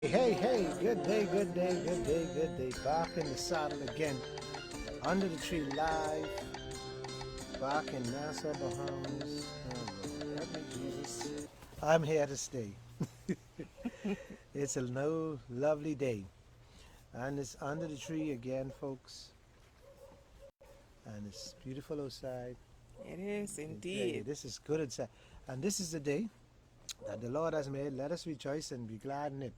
Hey, good day, good day, good day, good day. Back in the saddle again. Under the tree live. Back in Nassau, Bahamas. Oh Lord, help me, Jesus. I'm here to stay. It's a no lovely day. And it's under the tree again, folks. And it's beautiful outside. It is I tell you, indeed. this is good outside. And this is the day that the Lord has made. Let us rejoice and be glad in it.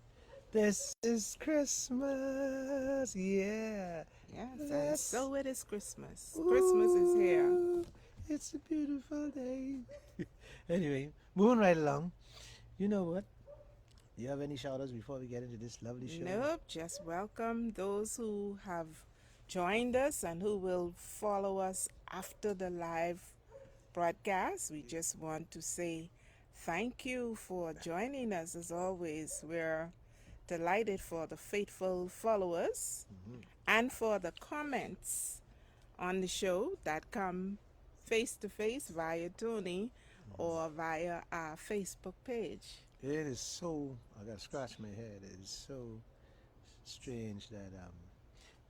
This is Christmas, yeah. Yes, and Let's. so it is Christmas. Christmas is here. Ooh, it's a beautiful day. Anyway, moving right along. You know what? Do you have any shout outs before we get into this lovely show? Nope, just welcome those who have joined us and who will follow us after the live broadcast. We just want to say thank you for joining us as always. We're delighted for the faithful followers and for the comments on the show that come face to face via Tony or via our Facebook page. It is so. I got to scratch my head. It is so strange that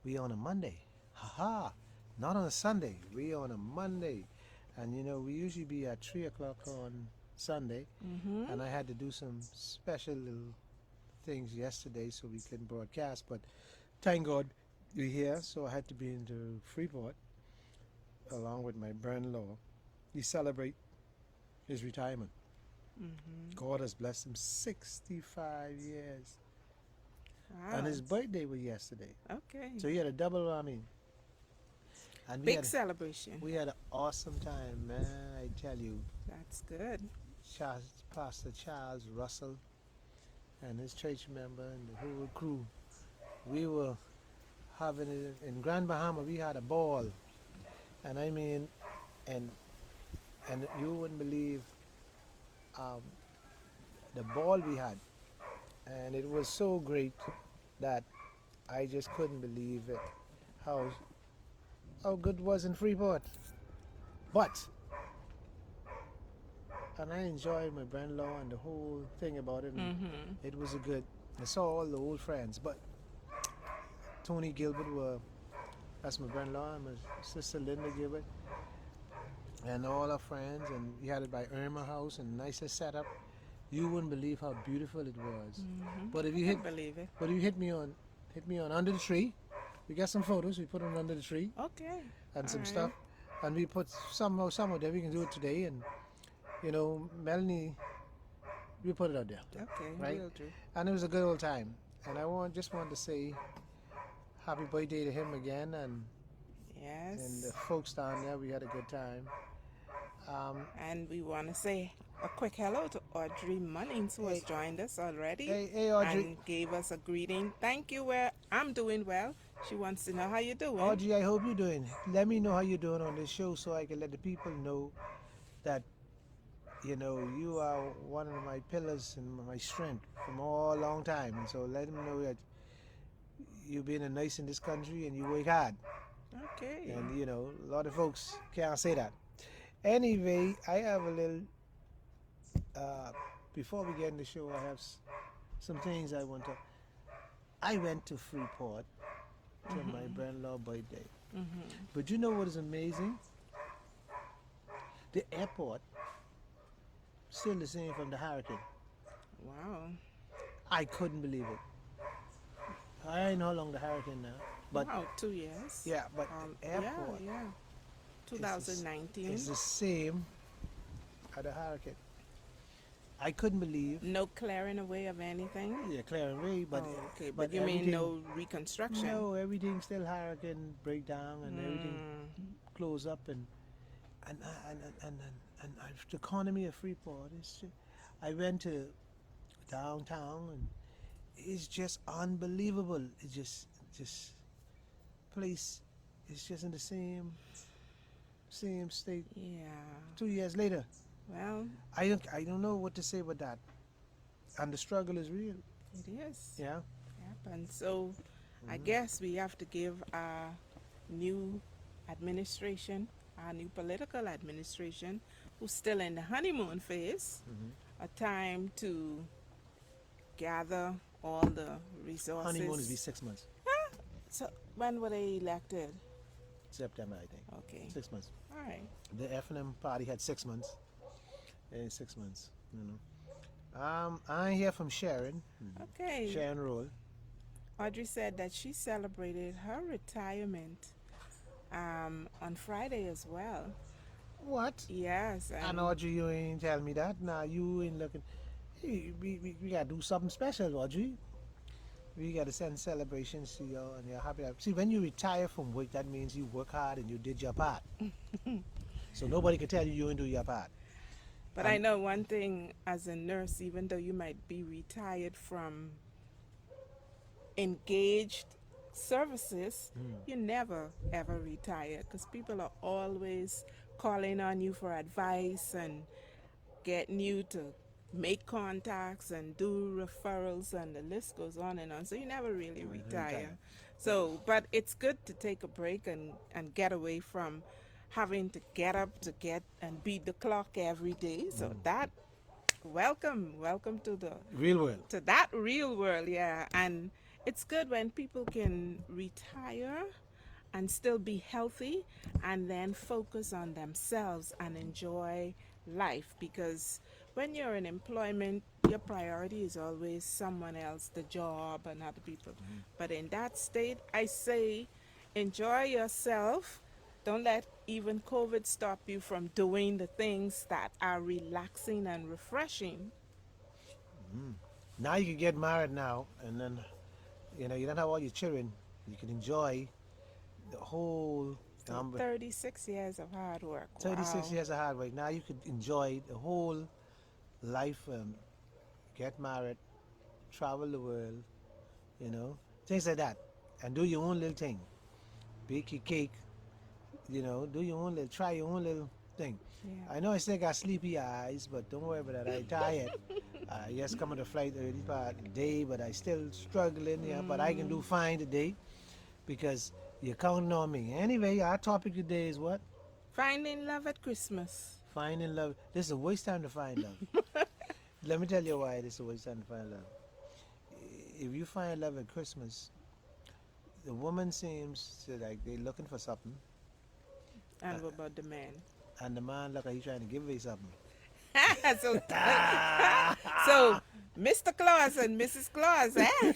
we on a Monday. Haha. Not on a Sunday. We on a Monday. And you know, we usually be at 3 o'clock on Sunday. Mm-hmm. And I had to do some special little things yesterday so we couldn't broadcast. But thank God we're here. So I had to be into Freeport along with my brother-in-law. We celebrate his retirement. Mm-hmm. God has blessed him 65 years. Wow. And his birthday was yesterday. Okay. So he had a double whammy. And Big celebration. we had an awesome time, man. I tell you, That's good. Pastor Charles Russell and his church member and the whole crew. We were having it in Grand Bahama. We had a ball, and I mean, and and you wouldn't believe um, the ball we had, and it was so great that I just couldn't believe it. How how good it was in Freeport, but and I enjoyed my brother-in-law and the whole thing about it. And Mm-hmm. it was a good. I saw all the old friends, but Tony Gilbert were that's my brother-in-law and my sister Linda Gilbert and all our friends, and we had it by Irma House and nicest setup. You wouldn't believe how beautiful it was. Mm-hmm. But if I you can hit, believe it. but if you hit me on under the tree. We got some photos. We put them under the tree Okay. and All some right. stuff, and we put some of them. We can do it today, and Melanie, we put it out there, Okay. right? Will do. And it was a good old time. And just want to say happy birthday to him again, and the Yes. folks down there. We had a good time. Um, And we want to say a quick hello to Audrey Munnings, who has hey, joined us already hey, Audrey. and gave us a greeting. Thank you. I'm doing well. She wants to know how you're doing. Audrey, I hope you're doing. Let me know how you're doing on this show so I can let the people know that you are one of my pillars and my strength from all long time. And so let them know that you've been a nice in this country and you work hard. Okay. And a lot of folks can't say that. Anyway, I have a little. Uh, Before we get in the show, I have some things I want to. I went to Freeport to my Mm-hmm. brother-in-law birthday. Mm-hmm. But you know what is amazing? The airport still the same from the hurricane. Wow. I couldn't believe it. I know how long the hurricane now, but Wow, 2 years. yeah, but the Yeah, airport yeah. is 2019. the same as the hurricane. I couldn't believe. No clearing away of anything. Yeah, clearing way, but Oh, okay. but But you mean everything. no reconstruction? No, everything still hurricane breakdown and everything Mm, close up and and and and, the economy of Freeport is. I went to downtown and it's just unbelievable. It's just place. It's just in the same state. yeah. 2 years later, Well, I don't know what to say about that. And the struggle is real. it is. Yeah. Yep. And so I Hmm. guess we have to give our new administration, our new political administration, who's still in the honeymoon phase, Hmm. a time to gather all the Honeymoon is be resources. 6 months. So when were they elected? September, I think. Okay. 6 months. All right. The F&M party had 6 months. 6 months, you know. I hear from Sharon. Okay. Sharon Roll. Audrey said that she celebrated her retirement on Friday as well. What? Yes, And and Audrey, you ain't tell me that. Nah, you ain't looking. Hey, we gotta do something special, Audrey. We gotta send celebrations to you, and you're happy. See, when you retire from work, that means you work hard and you did your part. So nobody can tell you you didn't do your part. but I And know one thing as a nurse, even though you might be retired from engaged services, you never ever retire because people are always calling on you for advice and getting you to make contacts and do referrals, and the list goes on and on. So you never really retire. retire. So, but it's good to take a break and get away from having to get up to get and beat the clock every day. So that welcome Real world. to that real world, yeah. And it's good when people can retire and still be healthy and then focus on themselves and enjoy life, because when you're in employment, your priority is always someone else, the job and other people. But in that state, I say enjoy yourself. Don't let even COVID stop you from doing the things that are relaxing and refreshing. Now you can get married now, and then you don't have all your children. You can enjoy the whole So 36 years of hard work. 36 Wow. years of hard work. Now you could enjoy the whole life. Get married, travel the world, things like that, and do your own little thing. Bake your cake, do your own little, try your own little thing. Yeah. I know I still got sleepy eyes, but don't worry about that. I tired. I just come on the flight early part of the day, but I still struggling. Yeah, but I can do fine today because you're counting on me. Anyway, our topic today is what? Finding love at Christmas. Finding love. This is a waste time to find love. Let me tell you why this is a waste time to find love. If you find love at Christmas, the woman seems to like they're looking for something, And what about the man? and the man look like he's trying to give away something. so, so, Mr. Claus and Mrs. Claus, eh?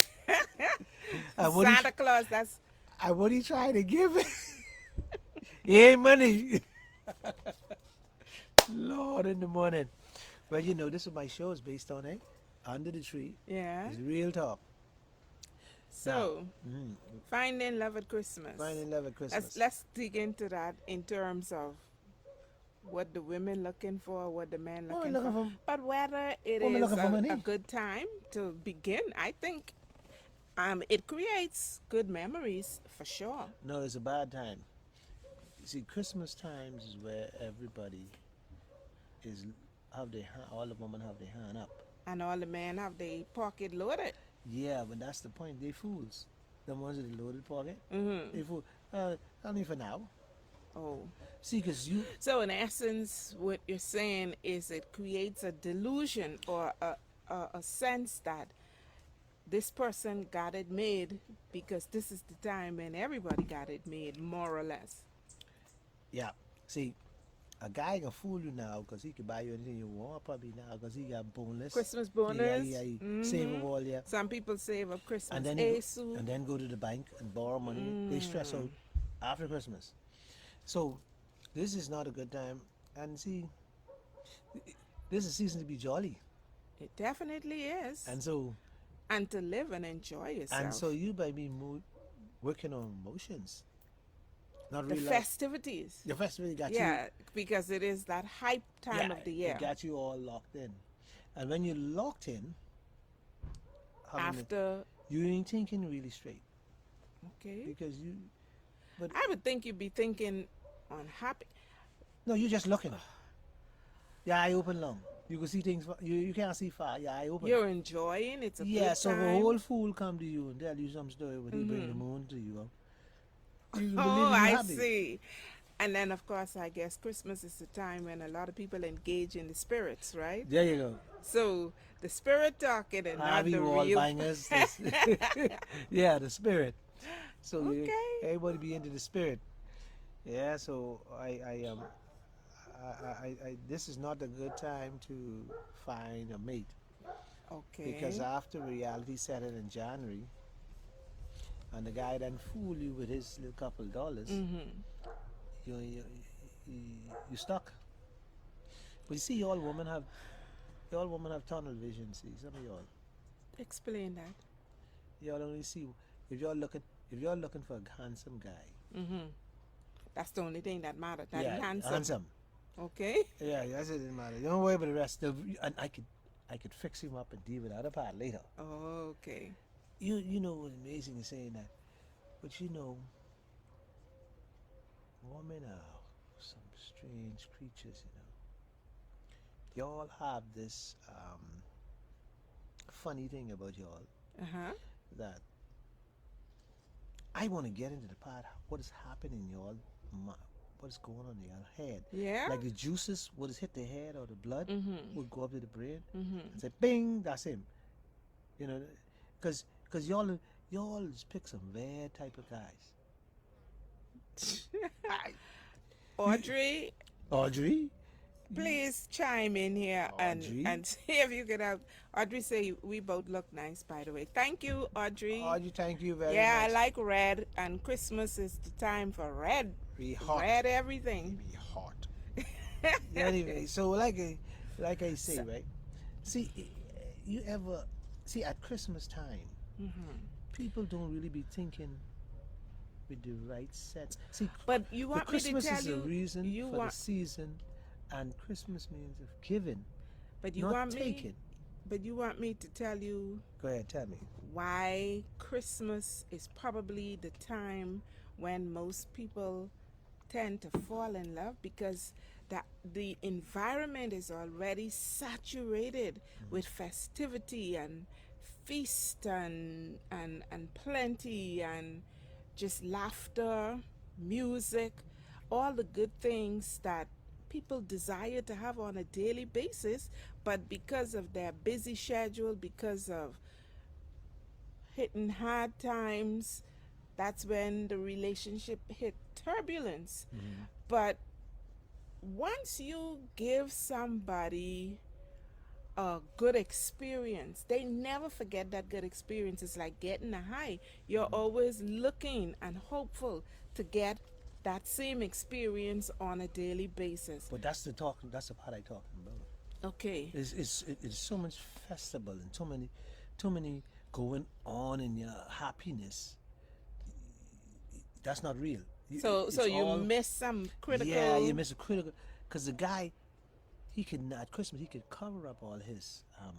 And what he, Santa Claus, that's and what he trying to give it? He ain't money. Lord in the morning. Well, this is my show is based on it. Under the tree. yeah. It's real talk. So, Mm, finding love at Christmas. finding love at Christmas. Let's dig into that in terms of what the women looking for, what the men Women looking looking for. But whether it Women is looking for money. a good time to begin, I think it creates good memories for sure. No, it's a bad time. You see, Christmas times is where everybody is all the women have their hand up. And all the men have their pocket loaded. Yeah, but that's the point. They fools. The ones with the loaded pocket. Mm-hmm. They fool. Only for now. Oh. See, cause you. So in essence, what you're saying is it creates a delusion or a sense that this person got it made because this is the time when everybody got it made, more or less. Yeah. See, a guy can fool you now because he can buy you anything you want probably now because he got bonus. Christmas bonus. Yeah, he Mhm. save them all, yeah. Some people save up Christmas And then, ASU. and then go to the bank and borrow money. They stress out after Christmas. So, this is not a good time. And see, this is a season to be jolly. It definitely is. And so, And to live and enjoy yourself. and so you by me working on emotions. Not the really. festivities. The festival got you. Yeah, because it is that hype time of the year. It got you all locked in. And when you're locked in, After, you ain't thinking really straight. okay. Because you, but I would think you'd be thinking on happy. no, you're just looking. Your eye open long. You can see things, you can't see far. Your eye open. You're enjoying. It's a Yeah, good so time. if a whole fool come to you and tell you some story where he bring the moon to you, you believe Oh, you I happy. see. And then, of course, I guess Christmas is the time when a lot of people engage in the spirits, right? There you go. So The spirit talking and not Harvey the Wall real. bangers. Yeah, the spirit. So you, Okay. everybody be into the spirit. Yeah. So this is not a good time to find a mate because Okay. after reality set in January, and the guy then fool you with his little couple dollars, Mm-hmm. you you stuck. But you see, y'all women have tunnel vision. See, some of Explain that. y'all only see if y'all looking if y'all looking for a handsome guy. Mm-hmm. That's the only thing that matters. That he Yeah, handsome. handsome. Okay. Yeah, that's it. Doesn't matter. Don't worry about the rest. And I could fix him up and deal with the other part later. Okay. You know what's amazing is saying that, but you know, women are some strange creatures. Y'all have this funny thing about y'all Uh-huh. that I want to get into the part what is happening in y'all, what is going on in y'all head. Yeah. Like the juices, what is hit the head or the blood Mm-hmm. would go up to the brain Mm-hmm. and say, "Bing, that's him." You know, because y'all just pick some bad type of guys. I, Audrey, Audrey, please chime in here and Audrey, see if you could have Audrey say we both look nice, by the way. Thank you, Audrey. Audrey. Thank you very Yeah, I much. like red, and Christmas is the time for red. Be hot. Red everything. Be hot. Anyway, so like I say, So, right? See, you ever see at Christmas time, mhm. people don't really be thinking with the right set. See, But you the want me to Christmas tell is a you, reason you for the want, season, and Christmas means of giving, but you not want me, taking. but you want me to tell you Go ahead, tell me. why Christmas is probably the time when most people tend to fall in love, because the environment is already saturated with festivity and feast and plenty and just laughter, music, all the good things that people desire to have on a daily basis, but because of their busy schedule, because of hitting hard times, that's when the relationship hit turbulence. Mm-hmm. But once you give somebody a good experience, they never forget that good experience. It's like getting a high. You're Mm-hmm. always looking and hopeful to get that same experience on a daily basis. But that's the talk. That's the part I talking about. Okay. It's so much festival and too many going on in your happiness. That's not real. So It's you all miss some yeah. You critical. miss a critical because the guy he can at Christmas he could cover up all his Well,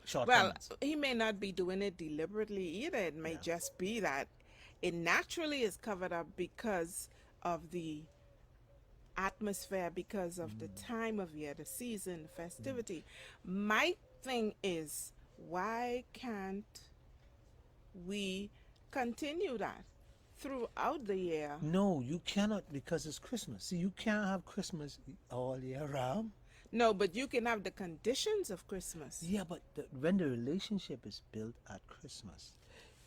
shortcomings. he may not be doing it deliberately either. It may Yeah. just be that it naturally is covered up because of the atmosphere, because of the time of year, the season, the festivity. My thing is, why can't we continue that throughout the year? No, you cannot because it's Christmas. See, you can't have Christmas all year round. No, but you can have the conditions of Christmas. Yeah, but when the relationship is built at Christmas,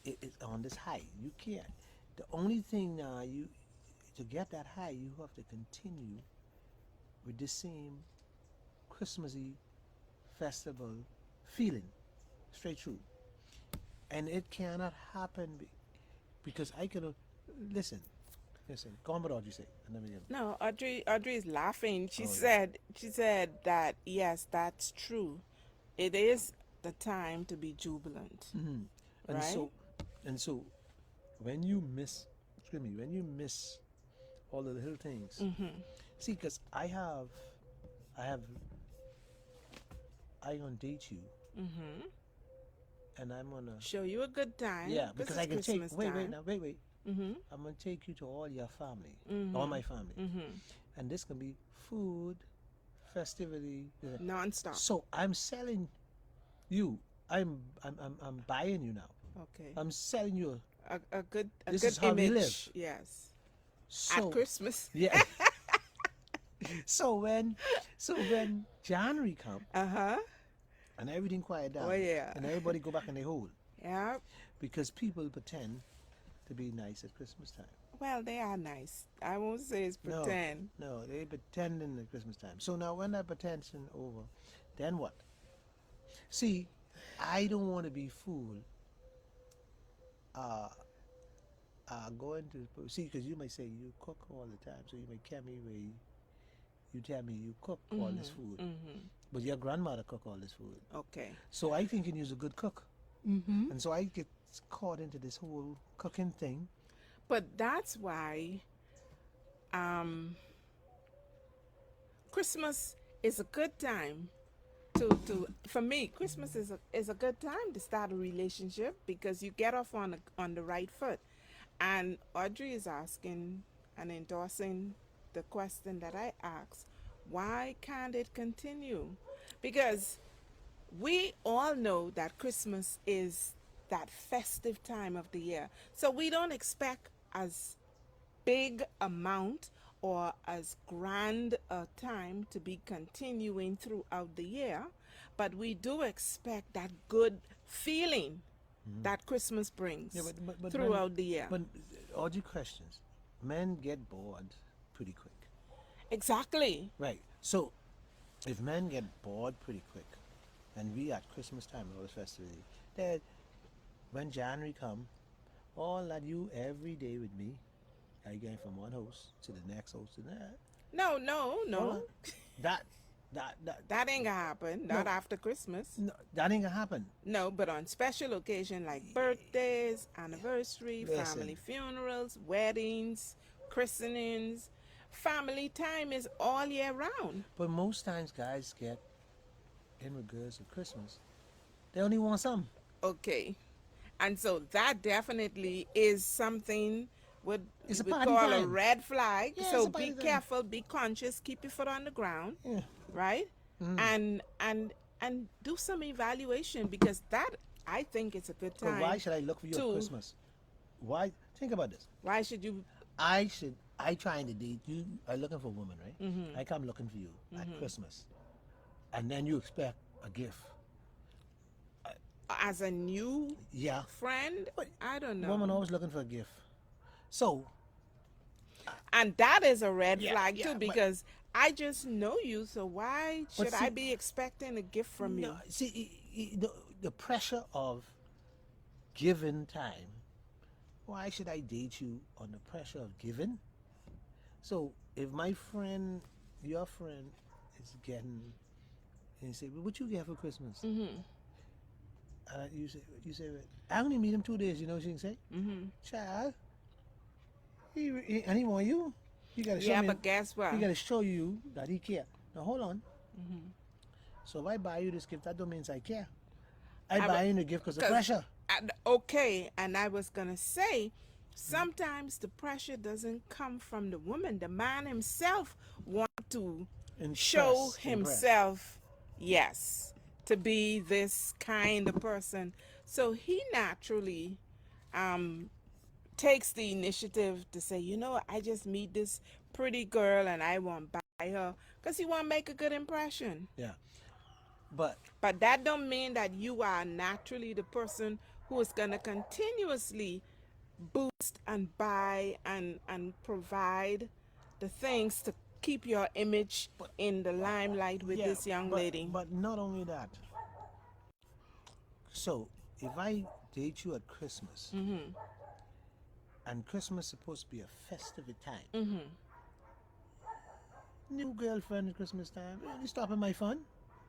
it's on this high. You can't. The only thing now you to get that high, you have to continue with the same Christmassy festival feeling straight through, and it cannot happen because I can listen. Listen, go on with what you say, and then we get. No, Audrey is laughing. Oh yeah. She said that yes, that's true. It is the time to be jubilant, Hmm. And right? so when you miss, excuse me, when you miss all the little things, Mm-hmm. see, because I have, I gonna date you, Mm-hmm. and I'm gonna, Show you a good time. yeah, Because because it's I can take, Christmas wait, time. now, wait, Mm-hmm. I'm gonna take you to all your family, all Mm-hmm. my family, Mm-hmm. and this can be food, festivity. Non-stop. So I'm selling you. I'm buying you now. Okay. I'm selling you. A This good is how we live. image. Yes. At So Christmas. yeah. so when January come, Uh-huh. and everything quiet down. Oh yeah. And everybody go back in their hole. Yeah. Because people pretend to be nice at Christmas time. Well, they are nice. I won't say it's No, pretend. no, they pretending at Christmas time. So now when that pretension over, then what? See, I don't want to be fooled. Uh, going to see, because you might say you cook all the time, so you may tell me where you tell me you cook all this food, but your grandmother cook all this food. Okay. So I think you're a good cook, and so I get caught into this whole cooking thing. But that's why Christmas is a good time to for me. Christmas is a good time to start a relationship because you get off on the right foot. And Audrey is asking and endorsing the question that I asked: why can't it continue? Because we all know that Christmas is that festive time of the year. So we don't expect as big amount or as grand a time to be continuing throughout the year, but we do expect that good feeling that Christmas brings But throughout the year. But all your questions, men get bored pretty quick. Exactly. Right. So if men get bored pretty quick, and we at Christmas time, all this festivity, then when January come, all that you every day with me, I going from one house to the next house to that. No, no, Hold no. on. That That ain't gonna happen. Not after Christmas. no, that ain't gonna happen. No, but on special occasion like birthdays, anniversary, Listen. family funerals, weddings, christenings, family time is all year round. But most times guys get, in regards to Christmas, they only want some. Okay. And so that definitely is something what It's a we party call a time. red flag. Yeah, So it's a be party time. careful, be conscious, keep your foot on the ground, Yeah. right? And do some evaluation because that I think it's a good But time. why should I look for you at to- Christmas? Why? Think about this. Why should you I trying to date you. I looking for a woman, right? Mm-hmm. I come looking for you at Christmas, and then you expect a gift. as a new Yeah, friend? But I don't know. woman always looking for a gift. So And that is a red Yeah, flag yeah, too but- because I just know you, so why But should I see- be expecting a gift from you? no, see the pressure of giving time. Why should I date you on the pressure of giving? So if my friend, your friend, is getting, and you say, "Well, what you get for Christmas?" Mm-hmm. You say, "I only meet him 2 days." You know what she can say? Mm-hmm. Child, and he want you. You gotta show Yeah, me. but guess what? He gotta show you that he care. Now hold on. Mm-hmm. So if I buy you this gift, that don't mean I care. I I buy bu- you the gift because of 'cause- pressure. Okay, and I was gonna say, sometimes the pressure doesn't come from the woman. The man himself want to show Impress. himself, yes, to be this kind of person. So he naturally takes the initiative to say, you know, I just meet this pretty girl and I want to buy her because he want to make a good impression. Yeah. But But that don't mean that you are naturally the person who is going to continuously boost and buy and provide the things to keep your image in the limelight with yeah, this young but- lady. But not only that. So if I date you at Christmas, Mm-hmm. and Christmas supposed to be a festive time, Mm-hmm. new girlfriend at Christmas time, you only stopping my fun.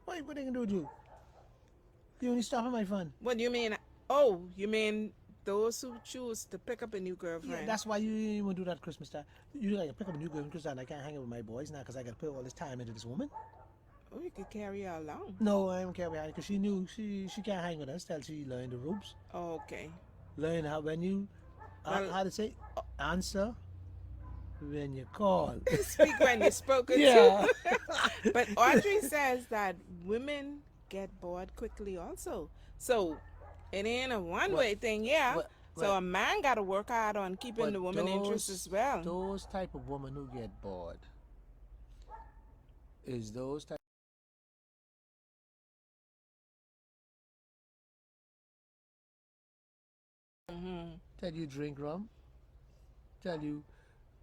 What they gonna do with you? You only stopping my fun. What do you mean? Oh, you mean those who choose to pick up a new Yeah, girlfriend? that's why you didn't even do that Christmas time. You like pick up a new girlfriend Christmas time. I can't hang out with my boys now because I got to put all this time into this woman. Oh, you could carry her along. No, I don't care behind because she knew she can't hang with us till she learned the ropes. Oh, okay. Learn how when you Well- how to say answer when you call. Speak when you're spoken Yeah. to. But Audrey says that women get bored quickly also. So it ain't a one-way thing, yeah. but- So a man got to work hard on keeping But the woman interest as well. Those type of women who get bored is those type tell you drink rum, tell you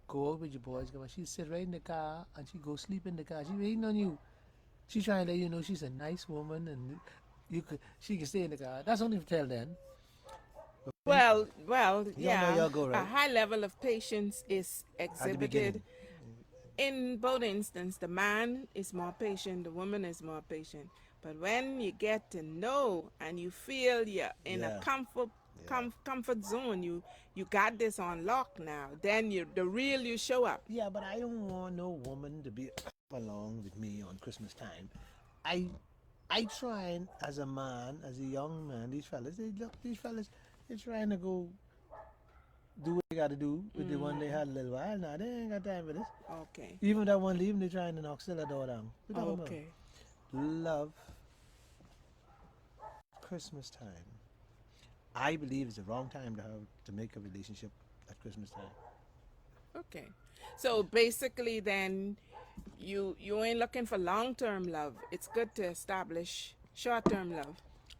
go out with your boys. Come on, she sit right in the car and she go sleep in the car. She waiting on you. She trying to let you know she's a nice woman and she can stay in the car. That's only till then. Well, You don't know yeah. y'all go A right high level of patience is at the exhibited beginning. in both instances. The man is more patient, the woman is more patient. But when you get to know and you feel you're in a Yeah. comfort zone, you got this on lock now. Then the real you show up. Yeah, but I don't want no woman to be along with me on Christmas time. I I trying as a man, as a young man, these fellas, they're trying to go do what they got to do with the one they had a little while. Now they ain't got time for this. Okay. Even that one leaving, they trying to knock still a door down. We talking about Okay. love, Christmas time. I believe it's the wrong time to make a relationship at Christmas time. Okay. So basically then you ain't looking for long-term love. It's good to establish short-term love.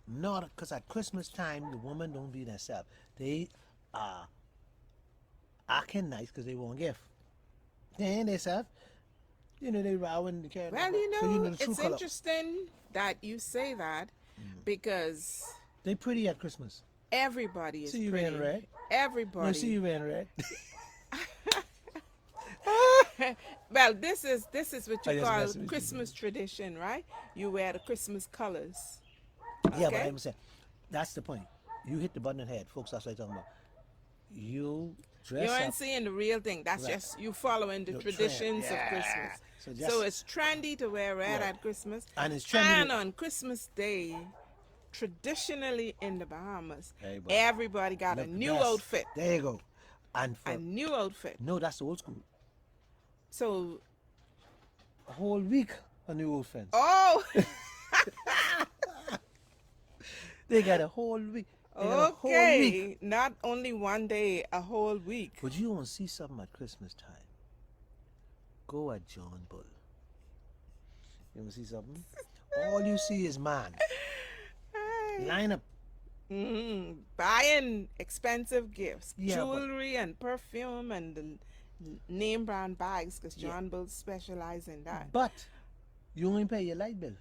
Not because at Christmas time the woman don't be themselves. They are acting nice because they want gift. They ain't themselves. You know they rowing the carrying. Well, So you know the true it's color. interesting that you say that because They pretty at Christmas. everybody is See you pretty. wearing red. Everybody. No, see you wearing red. Well, this is what I you just call messing with you. Christmas tradition, right? You wear the Christmas colors. Yeah, but Okay. I'm saying that's the point. You hit the button on the head, folks. That's what I'm talking about. You dress You ain't up. seeing the real thing. That's Right. just you following the The trend. traditions of Yeah. Christmas. So So, just- it's trendy to wear red Right. at Christmas. And it's trendy And to- on Christmas Day, traditionally in the Bahamas, Everybody. everybody got a Look the new best. outfit. There you go. And for A new outfit. no, that's the old school. So, A whole week a new outfit. oh, They got a whole week. They got a whole week. okay. Not only one day, a whole week. But you want to see something at Christmas time? Go at John Bull. You want to see something? All you see is man. Line up. Buying expensive gifts, Yeah, but- jewelry and perfume and the name brand bags, because Yeah. John Bull specialize in that. But you ain't pay your light bill.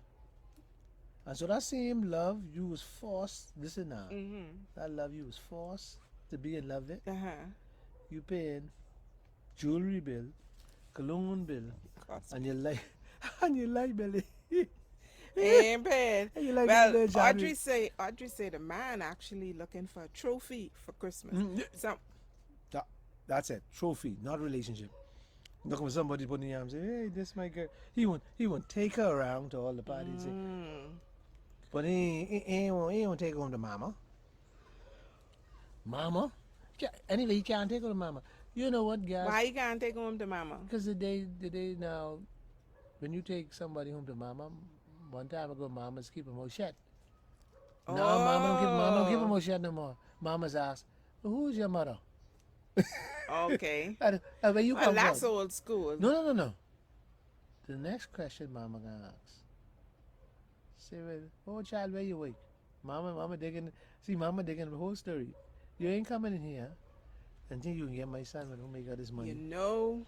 And so that same love you was forced, listen now, that love you was forced to be in love with, you paying jewelry bill, cologne bill, and your light and your light bill. Ain't bad. You like Well, that, Johnny? Audrey say the man actually looking for a trophy for Christmas. Some That's it. Trophy, not relationship. Looking for somebody putting your arm and say, hey, this my girl. He won't take her around to all the parties. But he ain't take her home to mama. Mama? Anyway, he can't take her to mama. You know what, guys? why you can't take home to mama? Because the day now, when you take somebody home to mama, one time ago, mama's keep her mouth shut. Now mama don't keep her mouth shut no more. Mama's asked, well, who's your mother? Okay. Where you Well, come that's from? old school. No. The next question mama gonna ask. Say, well, oh child, where you wait? Mama digging the whole story. You ain't coming in here until you can get my son when we make all this money. You know.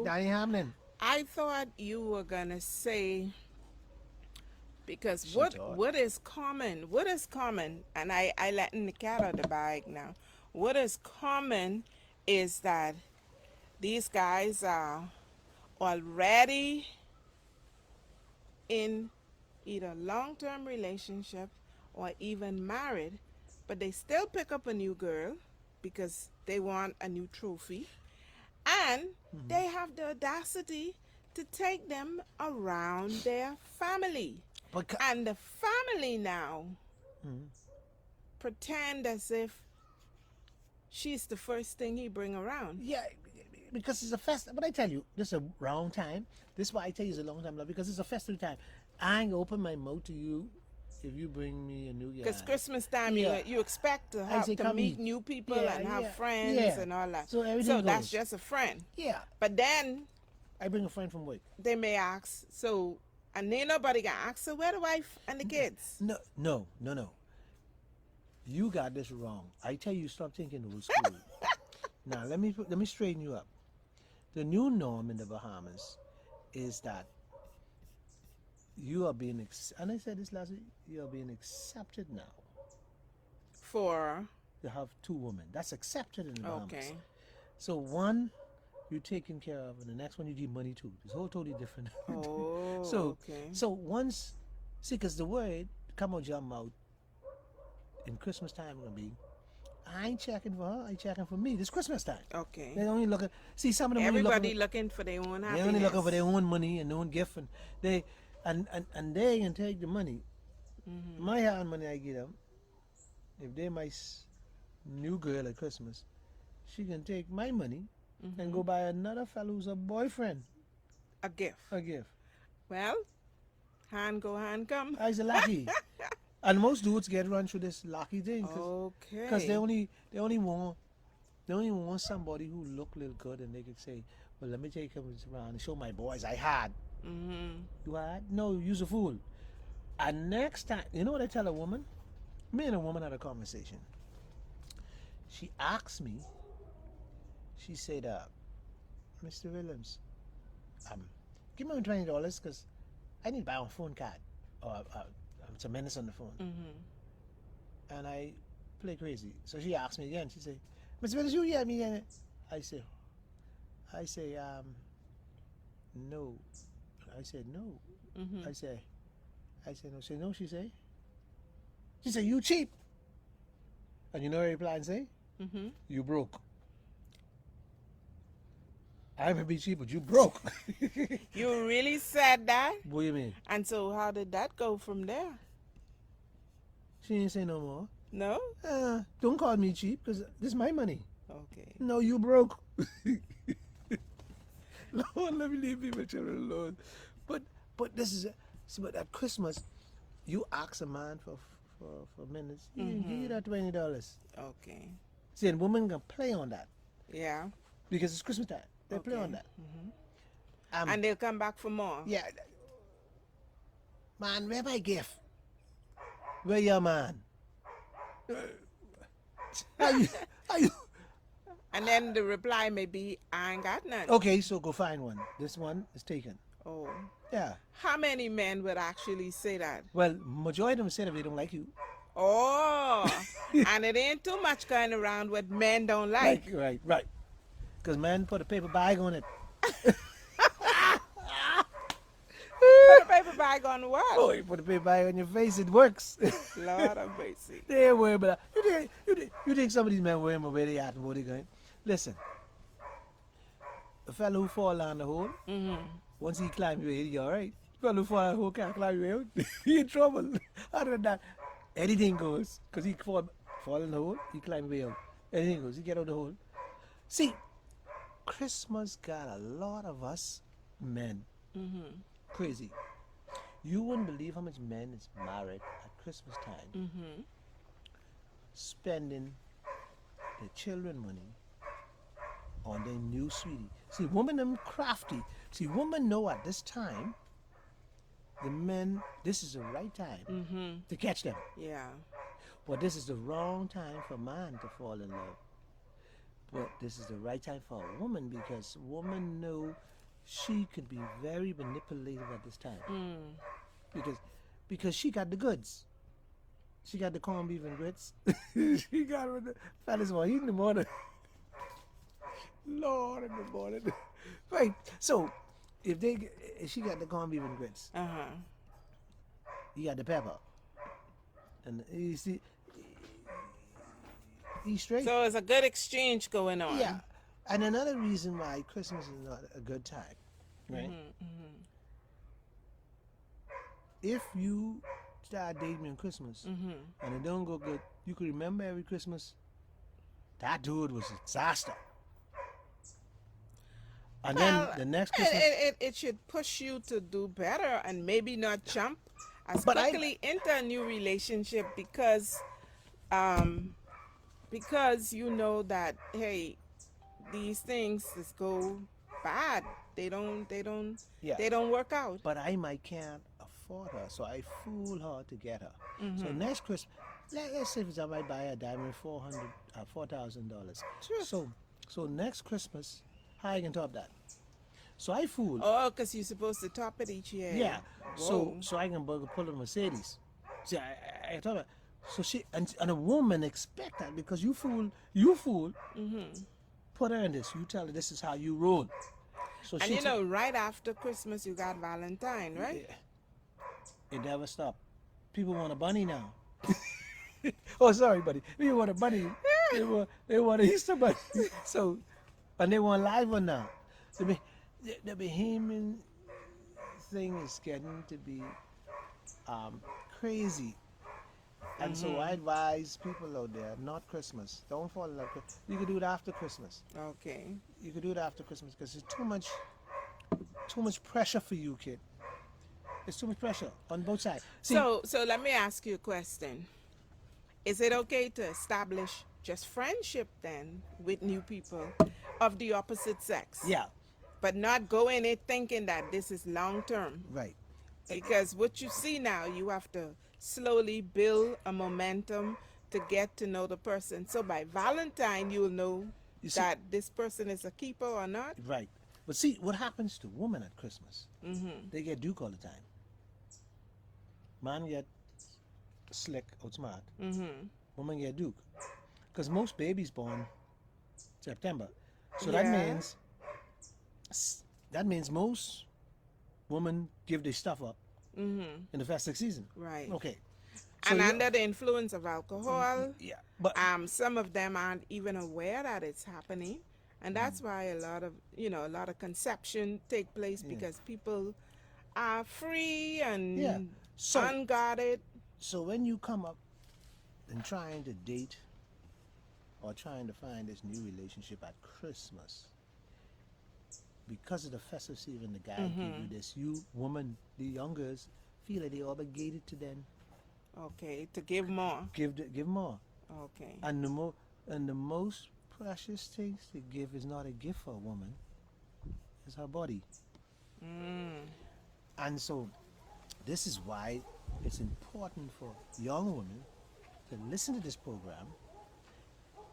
That ain't happening. I thought you were gonna say because She what thought. what is common, and I letting the cat out the bag now. What is common is that these guys are already in either long-term relationship or even married, but they still pick up a new girl because they want a new trophy, and they have the audacity to take them around their family. But And the family now pretend as if she's the first thing he bring around. yeah, because it's a fest. But I tell you, this is a wrong time. This is why I tell you it's a long time, love, because it's a festive time. I ain't gonna open my mouth to you if you bring me a new guy. Because Christmas time, Yeah. you expect to I say, to come meet eat. new people Yeah, and have yeah, friends yeah. and all that. So everything that's goes. just a friend. Yeah, But then I bring a friend from work. they may ask, so, and then nobody can ask, so where the wife and the kids? No. You got this wrong. I tell you, stop thinking old school. Now let me straighten you up. The new norm in the Bahamas is that you are being and I said this last week, you are being accepted now For to have two women. That's accepted in the Bahamas. okay. So one you're taken care of, and the next one you give money to. It's all totally different. Oh, so okay. so once, see, because the word come out your mouth in Christmas time gonna be, I ain't checking for her, I checking for me. This Christmas time. Okay. They only looking. See, some of them Everybody only looking for their own they happiness. only looking for their own money and their own gift, and they and they can take the money. Mm-hmm. My hard money I give them. If they my new girl at Christmas, she can take my money and go buy another fellow who's a boyfriend A gift. a gift. Well, hand go, hand come. I say lucky. And most dudes get run through this lucky thing Okay. because they only want somebody who look a little good and they can say, well, let me take him around and show my boys I had. Mm-hmm. You had? No, you's a fool. And next time, you know what I tell a woman? Me and a woman had a conversation. She asked me, she said, Mr. Williams, give me $20 because I need to buy a phone card or some minutes on the phone. Mm-hmm. And I play crazy. So she asked me again. She said, Mr. Williams, you hear me again? I say, no. I said, no. Mm-hmm. I said, no. She said, no, she said, you cheap. And you know what I reply and say? Mm-hmm. You broke. I may be cheap, but you broke. You really said that? What do you mean? And so how did that go from there? She ain't say no more. No? Don't call me cheap because this is my money. Okay. No, you broke. Lord, let me leave people children alone. But this is but at Christmas, you ask a man for minutes. He can give you that $20. Okay. See, and women can play on that Yeah. because it's Christmas time. They play on that. And they'll come back for more. Yeah. Man, where my gift? Where your man? Are you? And then the reply may be, I ain't got none. Okay, so go find one. This one is taken. Oh. Yeah. How many men would actually say that? Well, majority of them say that they don't like you. Oh. And it ain't too much going around what men don't like. Right. Because man put a paper bag on it. Put a paper bag on what? Oh, you put a paper bag on your face, it works. Lord of mercy. They ain't worried about that. You think some of these men worry about where they at and where they going? Listen, a fellow who fall down the hole, once he climb your way, he all right. Fellow who fall down the hole can't climb your way, he in trouble. Other than that, anything goes. Because he fall in the hole, he climb your way out. Anything goes, he get out the hole. See, Christmas got a lot of us men crazy. You wouldn't believe how much men is married at Christmas time, spending their children money on their new sweetie. See, women them crafty. See, women know at this time, the men, this is the right time to catch them. Yeah. But this is the wrong time for man to fall in love. But this is the right time for a woman because women know she can be very manipulative at this time. Because she got the goods. She got the corned beef and grits. She got what the fellas want eat in the morning. Lord, in the morning. Right. So if she got the corned beef and grits, you got the pepper, and you see, he's straight. So it's a good exchange going on. Yeah. And another reason why Christmas is not a good time, right? If you start dating on Christmas and it don't go good, you can remember every Christmas, that dude was a disaster. And Well, then the next Christmas... it should push you to do better and maybe not jump as But quickly into a new relationship because you know that, hey, these things just go bad. They don't work out. But I might can't afford her, so I fool her to get her. So next Christmas, let's say for example I buy a diamond $4,000. Sure. So next Christmas, how I can top that? So I fool. Oh, because you're supposed to top it each year. Yeah. Whoa. So I can pull a Mercedes. See, I thought about. So she and a woman expect that because you fool. Put her in this. You tell her this is how you roll. So And she you know, right after Christmas, you got Valentine, right? it never stopped. People want a bunny now. Oh, sorry, buddy. People want a bunny. They want an Easter bunny. So, and they want live one now. The Bahamian thing is getting to be crazy. And so I advise people out there, not Christmas. Don't fall in love. You can do it after Christmas. Okay. You can do it after Christmas because it's too much pressure for you, kid. It's too much pressure on both sides. See, So let me ask you a question. Is it okay to establish just friendship then with new people of the opposite sex? yeah, But not go in it thinking that this is long term. right. Because what you see now, you have to slowly build a momentum to get to know the person. So by Valentine, you'll know You see- that this person is a keeper or not. Right. But see, what happens to women at Christmas? They get Duke all the time. Man get slick, outsmart. Woman get Duke. Because most babies born September. So Yeah. that means most women give their stuff up in the festive season. Right. Okay. And you- under the influence of alcohol, yeah, but some of them aren't even aware that it's happening. And that's why a lot of conception take place because people are free and Yeah. So- unguarded. so when you come up and trying to date or trying to find this new relationship at Christmas, because of the festive season, the guy give you this, you woman, the young girls feel like they're obligated to then Okay, to give more. give more. Okay. And the most precious things to give is not a gift for a woman, it's her body. And so this is why it's important for young women to listen to this program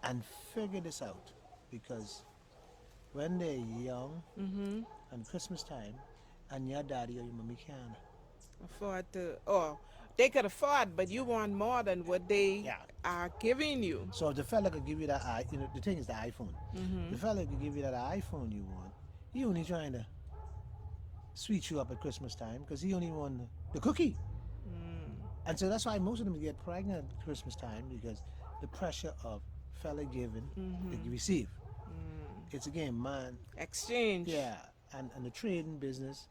and figure this out, because when they're young and Christmas time and your daddy or your mommy can Afford to, or they could afford, but you want more than what they Yeah. are giving you. So if the fella could give you that, the thing is the iPhone. The fella could give you that iPhone you want. He only trying to sweet you up at Christmas time because he only want the cookie. And so that's why most of them get pregnant at Christmas time, because the pressure of fella giving, they receive. It's again, man, Exchange. yeah, and the trading business.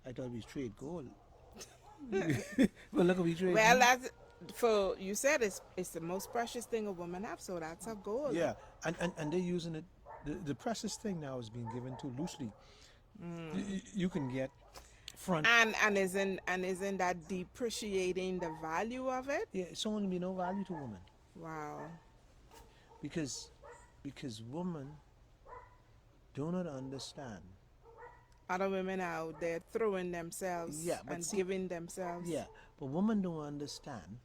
I thought we trade gold. Well, look what we trade. Well, that's for you said it's the most precious thing a woman have, so that's a goal. Yeah, and they're using it. The precious thing now is being given too loosely. You can get front. And isn't that depreciating the value of it? Yeah, it's only be no value to women Wow. because women do not understand. Other women out there throwing themselves Yeah, but and see- giving themselves. Yeah, but women don't understand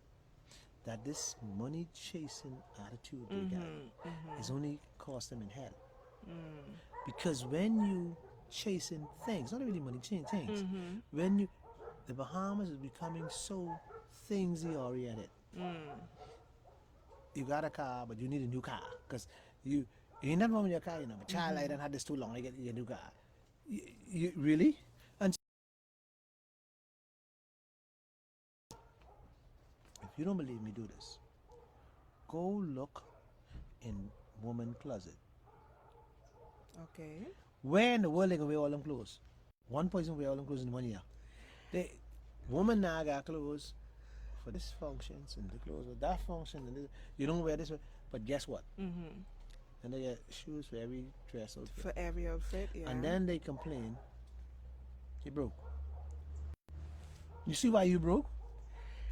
that this money chasing attitude they got is only cost them in hell. Because when you chasing things, not really money chasing things, when you the Bahamas is becoming so thingsy oriented. You got a car, but you need a new car because you ain't nothing wrong with your car, you know. But child, I done had this too long. I get a new car. You really? And if you don't believe me, do this. Go look in woman closet. Okay. Where in the world they gonna wear all them clothes? One person wear all them clothes in 1 year. They woman now got clothes for this functions and the clothes for that function and this. You don't wear this one, but guess what? And they get shoes for every dress outfit. For every outfit, yeah. And then they complain, you broke. You see why you broke?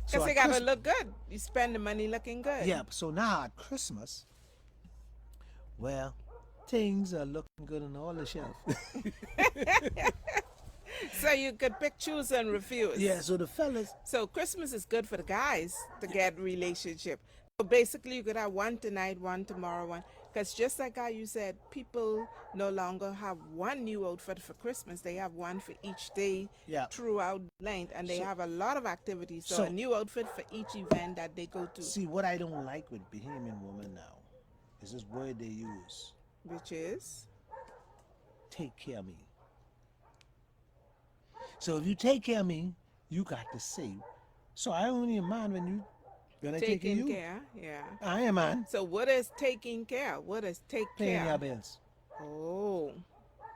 because at they gotta Christ- look good. You spend the money looking good. Yeah, so now at Christmas, well, things are looking good on all the shelf. So you could pick, choose, and Yeah, refuse. so the fellas, So Christmas is good for the guys to get relationship. So basically, you could have one tonight, one tomorrow, one. Because just like how you said, people no longer have one new outfit for Christmas. They have one for each day yeah. throughout length, and they So, have a lot of activities. So a so new outfit for each event that they go to, see what I don't like with Bahamian women now is this word they use: which is take care of me. So if you take care of me, you got to say. So I don't even mind when I take care of taking you. care. Yeah. I am man. So what is taking care? What is take Paying care? your bills. Oh.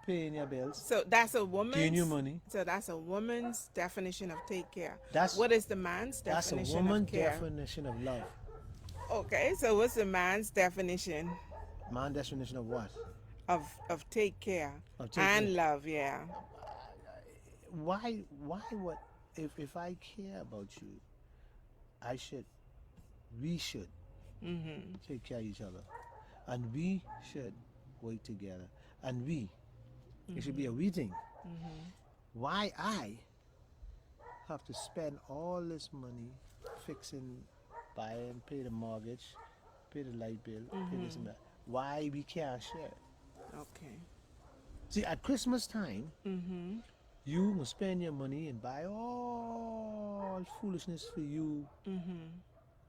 Paying your bills. So that's a Giving you woman's. money. So that's a woman's definition of take care. That's What is the man's that's a definition of woman care? definition of love. Okay, so what's the man's definition My definition of what? of take care Of taking. and love? Yeah. Why what if I care about you, I should we should take care of each other. And we should work together. And it should be a we thing. Why I have to spend all this money fixing, buying, pay the mortgage, pay the light bill, pay this and that. Why we can't share? Okay. See, at Christmas time, you must spend your money and buy all foolishness for you.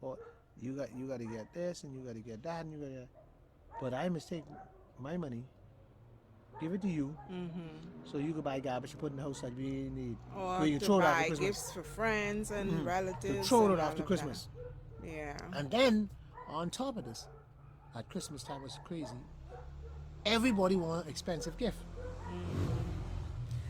Or you got to get this and you got to get that and you got to. But I must take my money, give it to you, so you can buy garbage to put in the house that we need. Or We can to throw it after buy Christmas. gifts for friends and To relatives. throw and it all after of Christmas. that. Yeah. And then, on top of this, at Christmas time was crazy. Everybody want an expensive gift.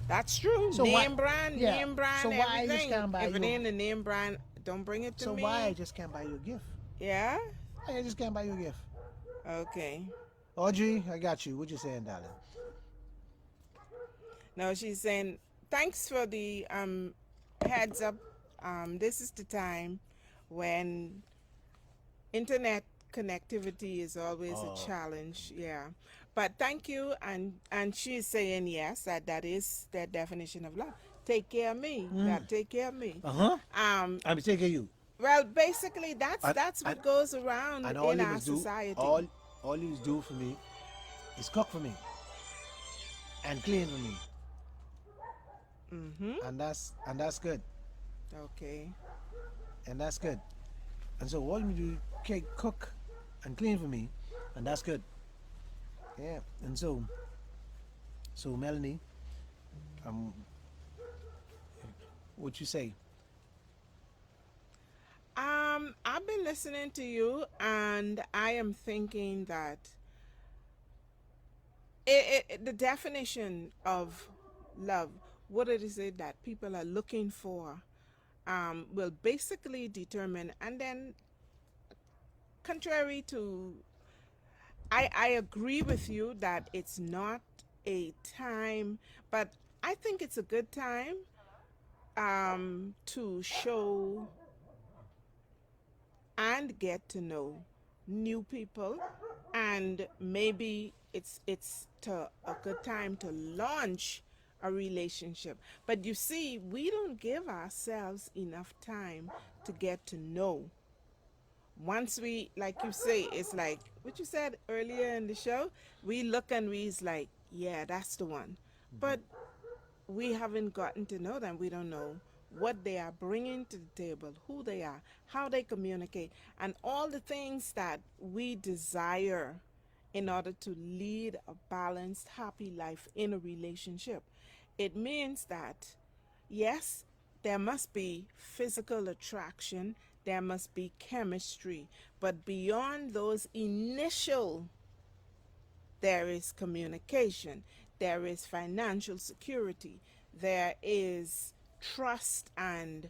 That's true. So name why- brand, yeah. name brand, So why I just everything. can't buy If it you- ain't a name brand, don't bring it to So me. why I just can't buy you a gift? Yeah. Why I just can't buy you a gift? Okay. Audrey, I got you. What you saying, darling? No, she's saying thanks for the heads up. This is the time when internet connectivity is always a challenge. Yeah, but thank you, and she's saying yes, that is their definition of love. Take care of me. That take care of me. I'm taking you. Well, basically, that's And- that's what and- goes around And all in you our must do, society. all you must do for me is cook for me and clean for me, and that's good, Okay. and that's good. And so all you do, cook and clean for me, and that's good. Yeah. And so Melanie, what you say? I've been listening to you, and I am thinking that the definition of love, what it is it that people are looking for, will basically determine, and then contrary to, I agree with you that it's not a time, but I think it's a good time to show and get to know new people, and maybe it's a good time to launch a relationship. But you see, we don't give ourselves enough time to get to know. Once we, like you say, it's like what you said earlier in the show, we look and we's like, yeah, that's the one. But we haven't gotten to know them. We don't know what they are bringing to the table, who they are, how they communicate, and all the things that we desire in order to lead a balanced, happy life in a relationship. It means that, yes, there must be physical attraction, there must be chemistry, but beyond those initial, there is communication, there is financial security, there is trust and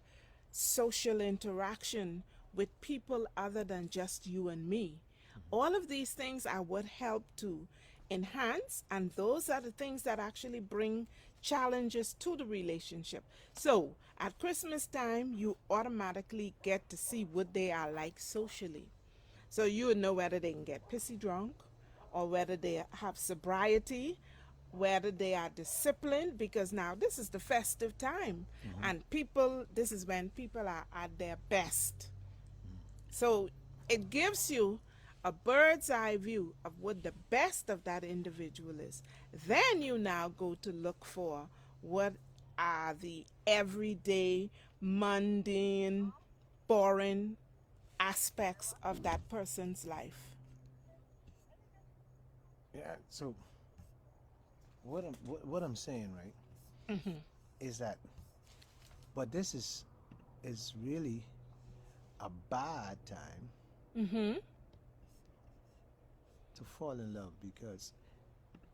social interaction with people other than just you and me. All of these things are what help to enhance, and those are the things that actually bring challenges to the relationship. So at Christmas time, you automatically get to see what they are like socially. So you would know whether they can get pissy drunk, or whether they have sobriety, whether they are disciplined, because now this is the festive time, and people, this is when people are at their best. So it gives you a bird's eye view of what the best of that individual is. Then you now go to look for what are the everyday, mundane, boring aspects of that person's life. Yeah. So what I'm saying, right, is that, but this is really a bad time Mm-hmm. to fall in love, because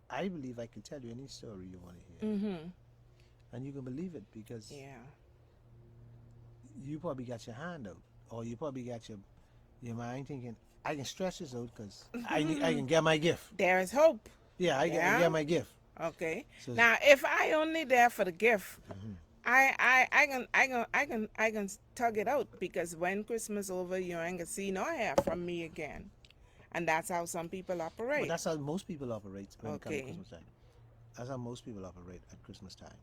I believe I can tell you any story you want to hear, Mm-hmm. and you can believe it because Yeah. you probably got your hand out, or you probably got your mind thinking, I can stretch this out because I can get my gift. There is hope. Yeah, I Yeah. get my gift. Okay. So Now, if I only there for the gift, I can tug it out, because when Christmas over, you ain't gonna see no hair from me again, and that's how some people but operate. that's how most people operate when it comes to Okay. Christmas time. That's how most people operate at Christmas time.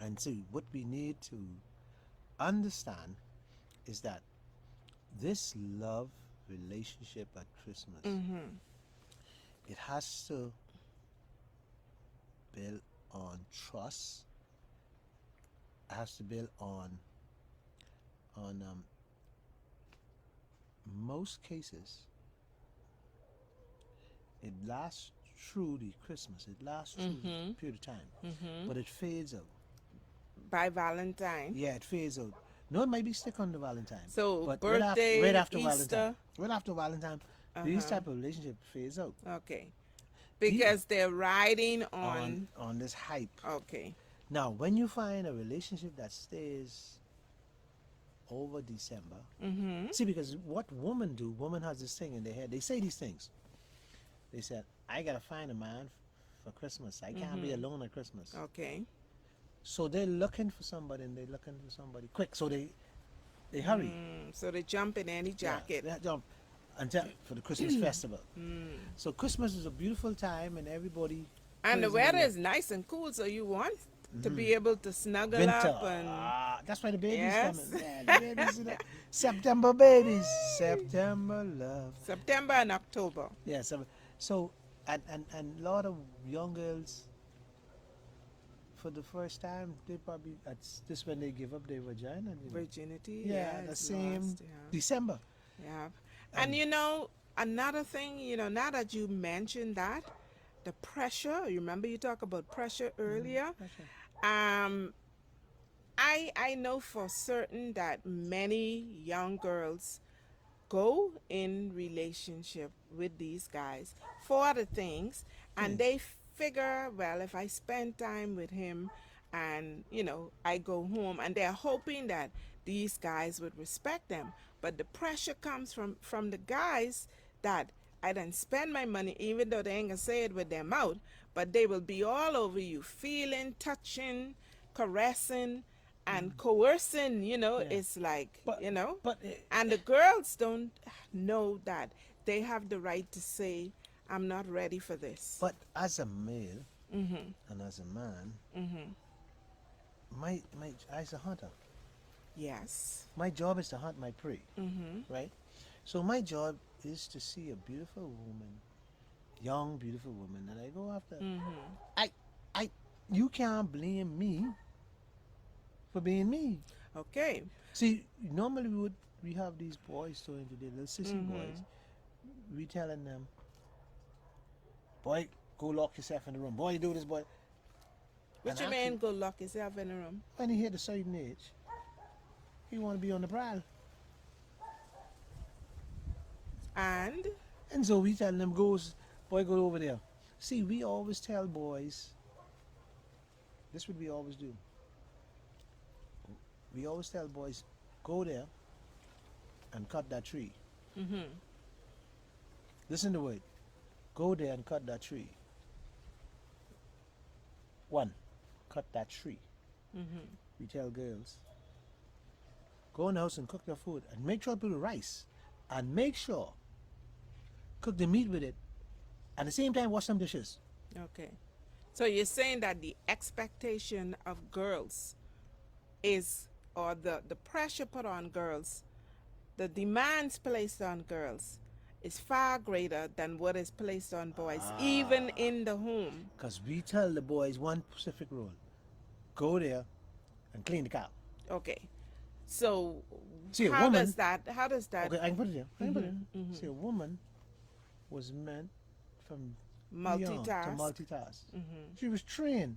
And so what we need to understand is that this love relationship at Christmas, Mm-hmm. it has to build on trust. It has to build on most cases. It lasts through the Christmas. It lasts through Mm-hmm. the period of time, Mm-hmm. but it fades out. By Valentine. Yeah, it fades out. No, it might be stick on the Valentine, So but birthday, right after Valentine, Easter. right after Valentine, these type of relationship fades out. Okay. The- Because they're riding on. on this hype. Okay. Now, when you find a relationship that stays over December, Mm-hmm. see, because what women do, woman has this thing in their head. They say these things. They said, "I gotta find a man for Christmas. I can't be alone at Christmas." Okay. So they're looking for somebody, and they're looking for somebody quick. So they hurry. So they jump in any jacket. Yeah, they jump until for the Christmas festival. So Christmas is a beautiful time, and everybody. And the praising weather Lord. is nice and cool, so you want to be able to snuggle Winter. up and. That's why the babies Yes. coming. Yeah, the babies. September babies. September love. September and October. Yeah. So and a lot of young girls, for the first time, they probably that's this when they give up their vagina. You know? Virginity. Yeah, the it's same lost, December. yeah. And you know, another thing, now that you mentioned that, the pressure, you remember you talked about pressure earlier? Um, I know for certain that many young girls go in relationship with these guys for other things, and they figure, well, if I spend time with him and I go home, and they're hoping that these guys would respect them, but the pressure comes from the guys that I done spend my money, even though they ain't gonna say it with their mouth, but they will be all over you, feeling, touching, caressing, and coercing. It's like, But and the girls don't know that they have the right to say, I'm not ready for this. but as a male and as a man, my as a hunter, Yes. my job is to hunt my prey, right? So my job is to see a beautiful woman, young beautiful woman, and I go after. I you can't blame me for being me. Okay. See, normally we have these boys throwing to the little sissy boys. We telling them, boy, go lock yourself in the room. Boy, do this, boy. What And you actually, mean go lock yourself in a room? when he hit a certain age, he want to be on the prowl. And And so we telling them, boy, go over there. See, we always tell boys, this is what we always do. We always tell boys, go there and cut that tree. Listen to the word. Go there and cut that tree. One, cut that tree. We tell girls, go in the house and cook your food and make sure to put the rice and make sure cook the meat with it. At the same time, wash some dishes. okay. So you're saying that the expectation of girls is, or the pressure put on girls, the demands placed on girls is far greater than what is placed on boys, even in the home. Because we tell the boys one specific rule: go there and clean the cow. Okay. So See, a how woman. does that, how does that Okay, I can put it there. I can put it there. See, a woman was meant from young to multitask? multitask. She was trained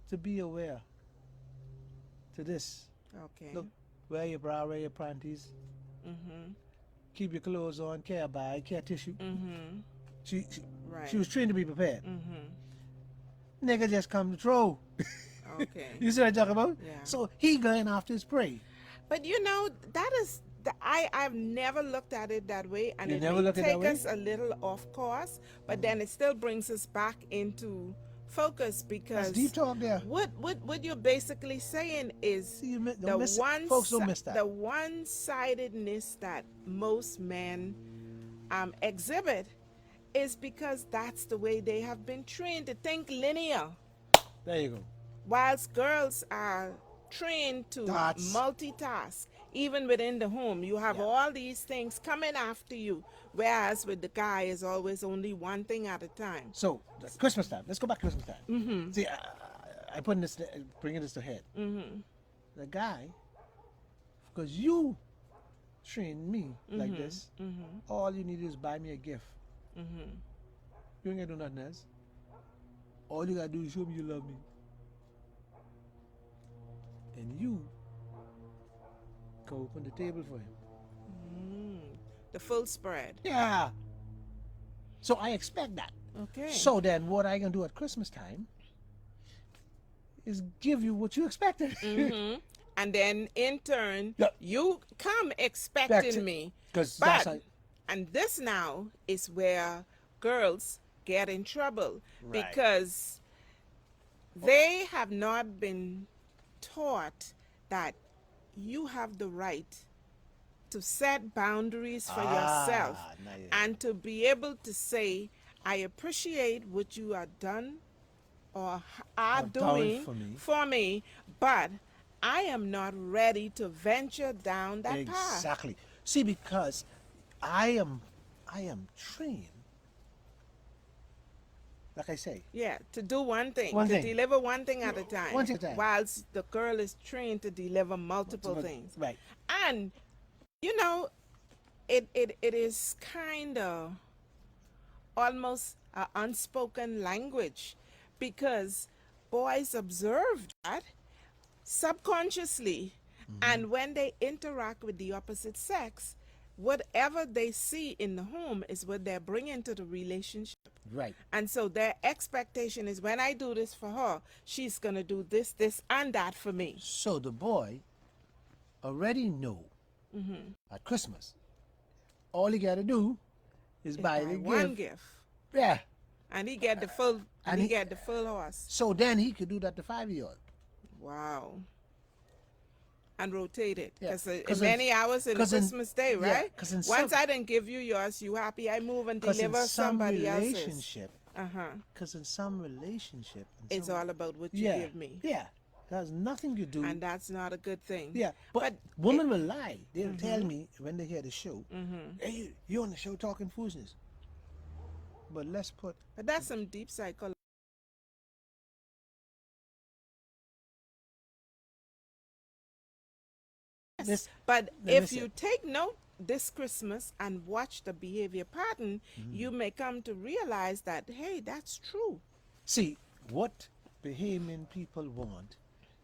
to be aware to this. Okay. Look, wear your bra, wear your panties, keep your clothes on, care a bag, care tissue. She Right. she was trained to be prepared. Nigga just come to throw. Okay. You see what I'm talking about? Yeah. So he going after his prey. But you know, that is I've never looked at it that way, and You it never may looked at it that take way? us a little off course, but then it still brings us back into focus, That's because deep talk there. what you're basically saying is See, you don't the miss it. Folks don't miss that. the one-sidedness that most men exhibit is because that's the way they have been trained to think linear, There you go. whilst girls are trained to That's- multitask. Even within the home, you have all these things coming after you, whereas with the guy is always only one thing at a time. So Christmas time. Let's go back to Christmas time. See, I putting this, bringing this to head. The guy, because you trained me like this, all you need is buy me a gift. You ain't gonna do nothing else. All you gotta do is show me you love me, and you go open the table for him. The full spread. Yeah. So I expect that. Okay. So then, what I can do at Christmas time is give you what you expected. And then in turn, Yeah. you come expecting Expect- me. 'cause But, that's how- and this now is where girls get in trouble, Right. because they have not been taught that you have the right to set boundaries for yourself, now you- and to be able to say, I appreciate what you are done or are Have done doing for me. but I am not ready to venture down that path. Exactly. See, because I am trained, like I say, Yeah, to do one thing, One to thing. deliver one thing at a time. One thing at a time. Whilst the girl is trained to deliver multiple things. Right. And, you know, it is kind of almost an unspoken language, because boys observe that subconsciously. And when they interact with the opposite sex, whatever they see in the home is what they're bringing to the relationship. Right. And so their expectation is, when I do this for her, she's going to do this, this, and that for me. So the boy already know at Christmas, all he got to do is buy the one gift. gift. Yeah. And he get the full, and he he- get the full horse. So then he could do that to 5-year-old. Wow. And rotate it. Yeah, Because 'cause many hours in the 'cause in- Christmas day, yeah, right? 'cause in Once some- I didn't give you yours, you happy, I move and Because deliver in some somebody else's. relationship, Uh-huh. because in some relationship, It's all about what you yeah, give me. yeah, that has nothing to do. And that's not a good thing. Yeah, but women will lie. They'll tell me when they hear the show, hey, you on the show talking foolishness. But let's put But that's some deep psychology. this. But Let me if say- you take note this Christmas and watch the behavior pattern, you may come to realize that, hey, that's true. See, what Bahamian people want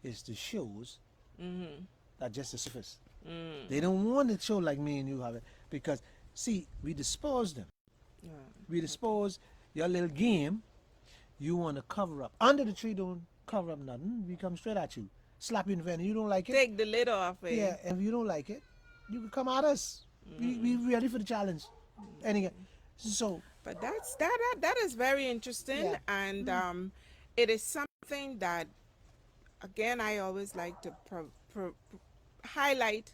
is the shows that just the surface. They don't want a show like me and you have it, because, see, we dispose them. We dispose your little game. You want to cover up under the tree. Don't cover up nothing. We come straight at you, slap you in the face. And you don't like it. Take the lid off it. Yeah, and if you don't like it, you can come at us. We ready for the challenge. And again, so But that is very interesting, Yeah. and it is something that, again, I always like to highlight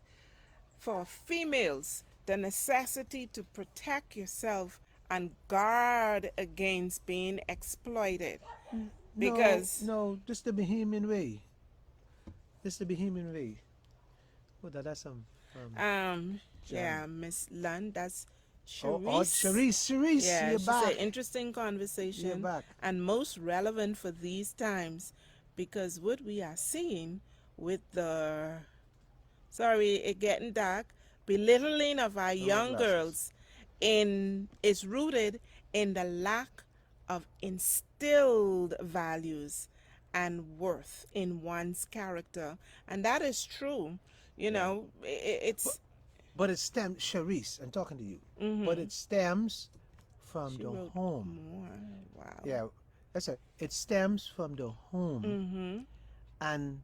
for females, the necessity to protect yourself and guard against being exploited. No, Because no, just the Bohemian way. Just the Bohemian way. Oh, that's some jam. yeah, Miss Lund, that's Oh, Sharice. Sharice, Yeah, you're she said back. interesting You're conversation back. and most relevant for these times because what we are seeing with the sorry, it getting dark, belittling of our No more young glasses. girls in is rooted in the lack of instilled values and worth in one's character. And that is true. You Yeah. know, But it's but it stems, Sharice, I'm talking to you. But mm-hmm. it stems from She the wrote home. more. Wow. Yeah, that's it. It stems from the home. Mm-hmm. And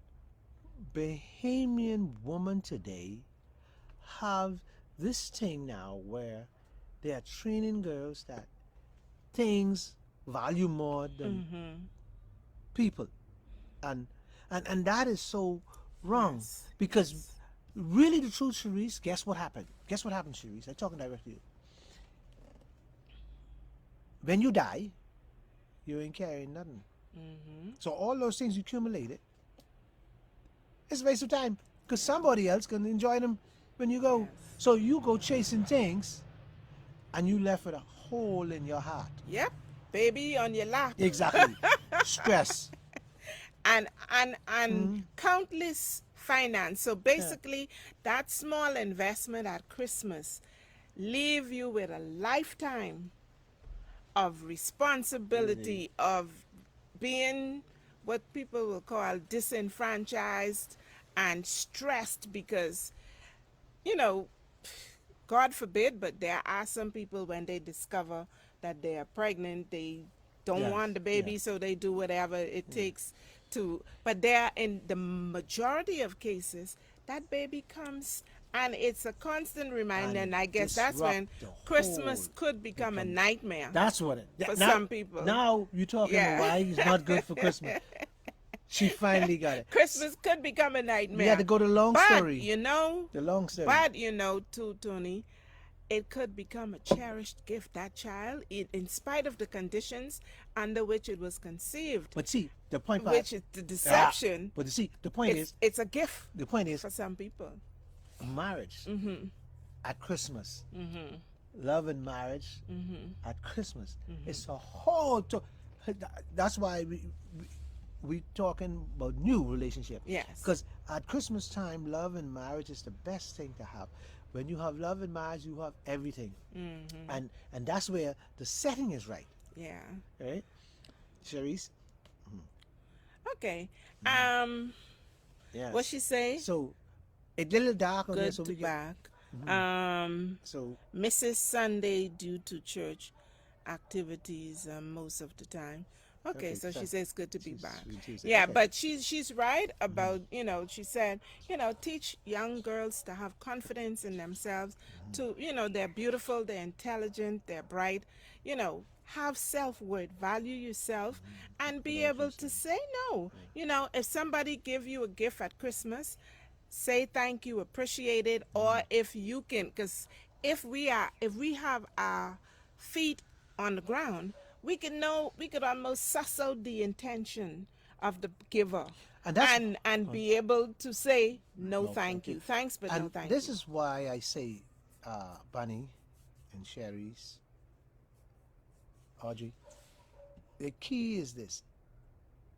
Bahamian women today have this thing now where they are training girls that things value more than Mm-hmm. people. And and that is so wrong Yes. because Yes. really the truth, Sharice, guess what happened? Guess what happened, Sharice? I'm talking directly to you. When you die, you ain't carrying nothing. Mm-hmm. So all those things you accumulated, it's a waste of time because somebody else can enjoy them when you go. Yes. So you go chasing things and you left with a hole in your heart. Yep. Baby on your lap. Exactly. Stress. And Mm, countless finance. So yeah. basically that small investment at Christmas leave you with a lifetime of Really. responsibility of being what people will call disenfranchised and stressed because you know God forbid, but there are some people when they discover that they are pregnant, they don't Yes. want the Yeah. baby, so they do whatever it Yeah. takes to. But there, in the majority of cases, that baby comes and it's a constant reminder. And And I guess that's disrupt when the whole Christmas could become a become. nightmare That's what it. for Now, some people. now you're talking about Yeah. why it's not good for Christmas. She finally got it. Christmas could become a We had to nightmare. go to the long But, story. you know, The long story. but, you know, too, Tony, it could become a cherished gift. That child, in spite of the conditions under which it was conceived, But see, the point part. which is the Ah, deception, but see, the point is, it's a gift the point is, for some people. marriage Mm-hmm. at Christmas, Mm-hmm. love and marriage Mm-hmm. at Christmas. Mm-hmm. It's a whole. That's why we talking about new relationship. Yes. Because at Christmas time, love and marriage is the best thing to have. When you have love and marriage, you have everything, Mm-hmm. and that's where the setting is right. Yeah. Right, Cherise? Okay. What Yes. she say? So it's a little dark on there, Good so to we get. back. So Mrs. Sunday due to church activities most of the time. Okay, okay, so she so says it's good to be back. Sweet Tuesday. Yeah, Okay. but she's right about, she said, teach young girls to have confidence in themselves, to, they're beautiful, they're intelligent, they're bright, have self-worth, value yourself, and be able to say no. If somebody give you a gift at Christmas, say thank you, appreciate it, or if you can, because if we have our feet on the ground, we could almost suss out the intention of the giver, And that's and be able to say no, no, thank you, thanks, but no And thank this you. is why I say, Bunny and Sherry's, Audrey, the key is this: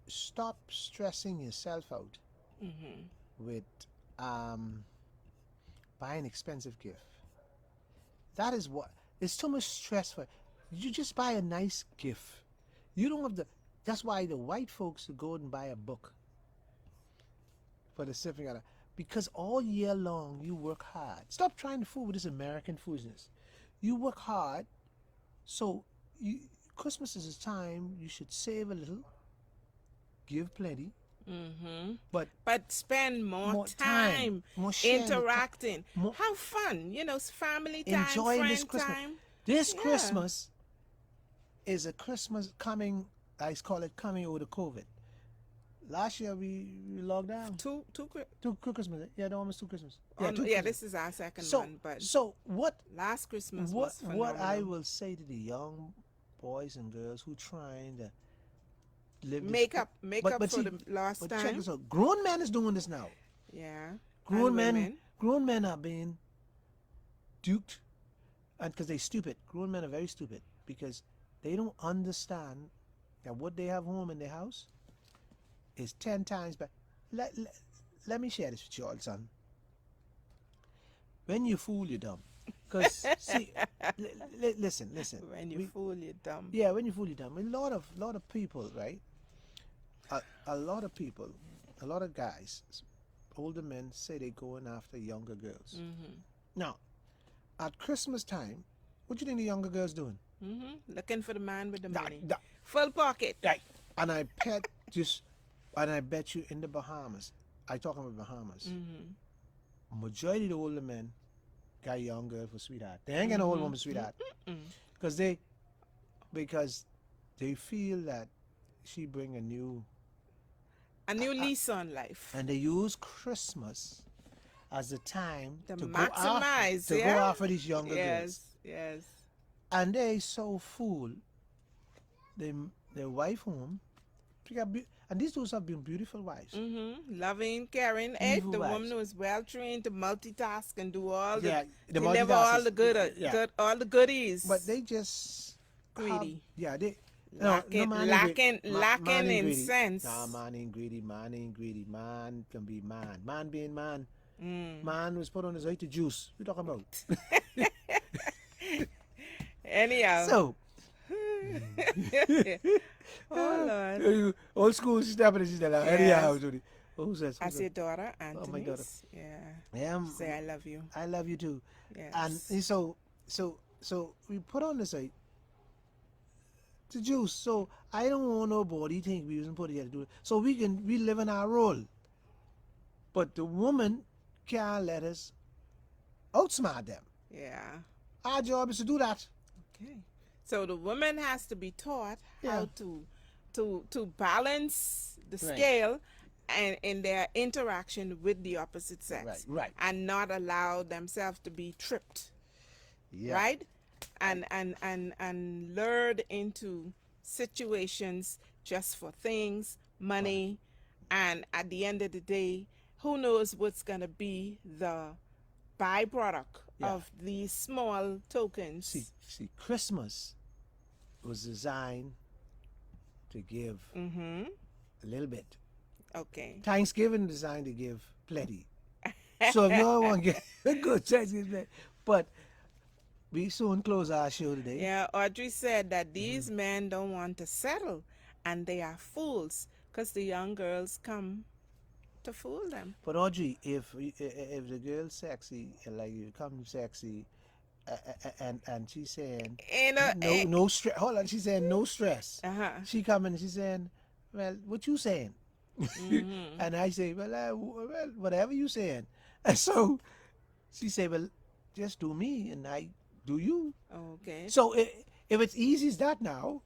stop stressing yourself out with buying expensive gift. That is what. There's too much stress for. You just buy a nice gift. You don't have the. That's why the white folks go and buy a book for the significant other. Because all year long you work hard. Stop trying to fool with this American foolishness. You work hard, so Christmas is a time you should save a little, give plenty, but But spend more more time more sharing the interacting, more have fun, family time, enjoying this friend Christmas. time. This Yeah. Christmas is a Christmas coming. I call it coming over the COVID. Last year we locked down. Two Christmas. Yeah, almost two Christmas. Yeah, two Yeah, Christmas. this is our second So one, but so what last Christmas was phenomenal. what I will say to the young boys and girls who trying to live this. Make up But for see, the lost but check time. this out. Grown men is doing this now. Yeah. Grown And men, women. grown men are being duped, and because they stupid. Grown men are very stupid because they don't understand that what they have home in their house is 10 times better. Let me share this with you all, son. When you fool, you're dumb. Because see, listen. When you fool, you're dumb. Yeah, when you fool, you're dumb. A lot of people, right? A lot of people, a lot of guys, older men say they're going after younger girls. Now, at Christmas time, what do you think the younger girls doing? Looking for the man with the That- money. that- Full pocket. Right. And I bet you in the Bahamas, I talking about Bahamas, majority of the older men got young girl for sweetheart. They ain't got no old woman sweetheart. Because they feel that she bring a new, A new lease on life. and they use Christmas as the time To to maximize, go yeah? after these younger girls. Yes. And they so fool their wife home. And these two have been beautiful wives. Loving, caring. Evil The wives. woman who is well trained to multitask and do all the, Yeah, the deliver all multitask the is- yeah. all the goodies. But they just Greedy. they Lacking- man ain't lacking- greedy. lacking Man ain't in greedy. sense. Nah, man ain't greedy. Man ain't greedy. Man can be man. Man being man. Man was put on his way to juice. What you talking about? Anyhow. So, Oh Lord. old school stepping and she's like, anyhow, Judy. Who's that? As your daughter, Anthony. Oh, my daughter. Yeah. Yeah, Say I love you. I love you too. Yes. And so we put on this like the juice. So I don't want nobody think we wasn't put together to do it. So we live in our role. But the woman can't let us outsmart them. Yeah. Our job is to do that. Okay. So the woman has to be taught Yeah. how to balance the Right. scale and in their interaction with the opposite sex. Right. And not allow themselves to be tripped. Yeah. Right? And lured into situations just for things, money, and at the end of the day, who knows what's gonna be the byproduct Yeah. of these small tokens. See, Christmas was designed to give a little bit. Okay. Thanksgiving is designed to give plenty. So if you all want to get a good Thanksgiving, but we soon close our show today. Yeah, Audrey said that these men don't want to settle and they are fools because the young girls come to fool them. But Audrey, if the girl's sexy and like you come sexy, and she's saying no stress. Hold on, she's saying no stress. She coming and she's saying, well, what you saying? And I say, well, whatever you saying. And so she say, well, just do me and I do you. Okay. So if it's easy as that now,